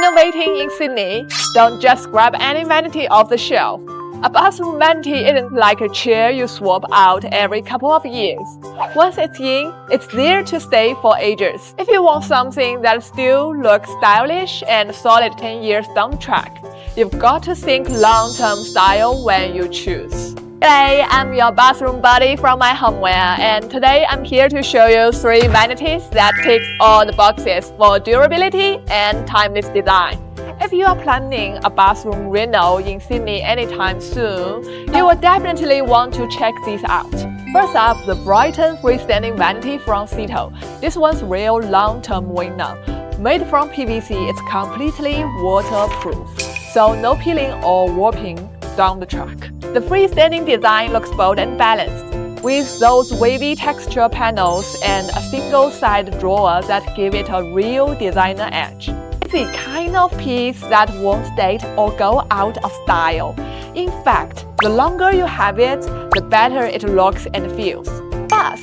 Renovating in Sydney? Don't just grab any vanity off the shelf. A bathroom vanity isn't like a chair you swap out every couple of years. Once it's in, it's there to stay for ages. If you want something that still looks stylish and solid 10 years down the track, you've got to think long-term style when you choose. Hey, I'm your bathroom buddy from MyHomeware, and today I'm here to show you 3 vanities that tick all the boxes for durability and timeless design. If you are planning a bathroom reno in Sydney anytime soon, you will definitely want to check these out. First up, the Brighton freestanding vanity from Cito. This one's real long-term winner. Made from PVC, it's completely waterproof, so no peeling or warping down the track. The freestanding design looks bold and balanced, with those wavy texture panels and a single side drawer that give it a real designer edge. It's the kind of piece that won't date or go out of style. In fact, the longer you have it, the better it looks and feels. Plus,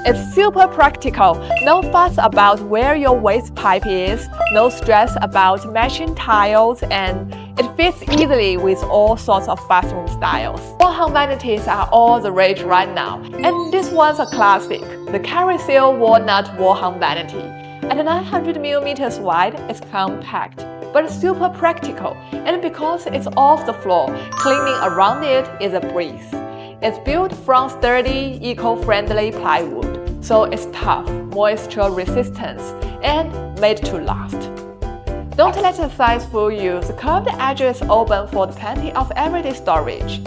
it's super practical. No fuss about where your waste pipe is, no stress about matching tiles, and it fits easily with all sorts of bathroom styles. Wall-hung vanities are all the rage right now, and this one's a classic, the Carousel Walnut Wall-hung Vanity. At 900mm wide, it's compact, but super practical, and because it's off the floor, cleaning around it is a breeze. It's built from sturdy, eco-friendly plywood, so it's tough, moisture-resistant, and made to last. Don't let the size fool you, the curved edges open for plenty of everyday storage.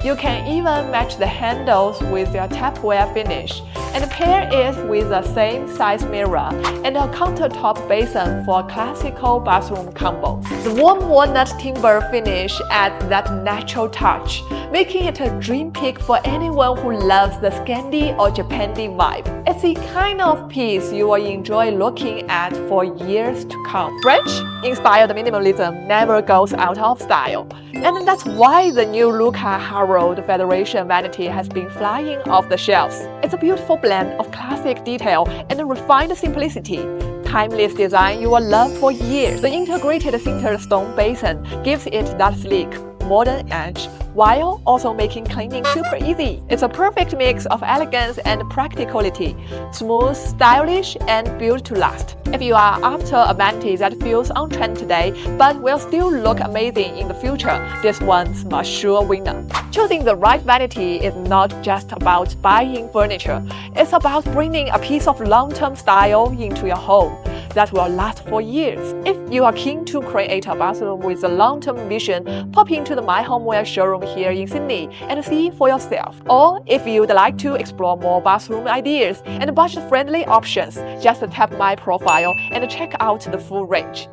You can even match the handles with your tapware finish and pair it with the same size mirror and a countertop basin for a classical bathroom combo. The warm walnut timber finish adds that natural touch, making it a dream pick for anyone who loves the Scandi or Japandi vibe. It's the kind of piece you will enjoy looking at for years to come. French-inspired minimalism never goes out of style, and that's why the new Luca Harold Federation vanity has been flying off the shelves. It's a beautiful blend of classic detail and refined simplicity. Timeless design you will love for years. The integrated sintered stone basin gives it that sleek, modern edge, while also making cleaning super easy. It's a perfect mix of elegance and practicality, smooth, stylish, and built to last. If you are after a vanity that feels on trend today but will still look amazing in the future, this one's a sure winner. Choosing the right vanity is not just about buying furniture. It's about bringing a piece of long-term style into your home that will last for years. If you are keen to create a bathroom with a long-term vision, pop into the MyHomeware showroom here in Sydney and see for yourself. Or if you'd like to explore more bathroom ideas and budget-friendly options, just tap my profile and check out the full range.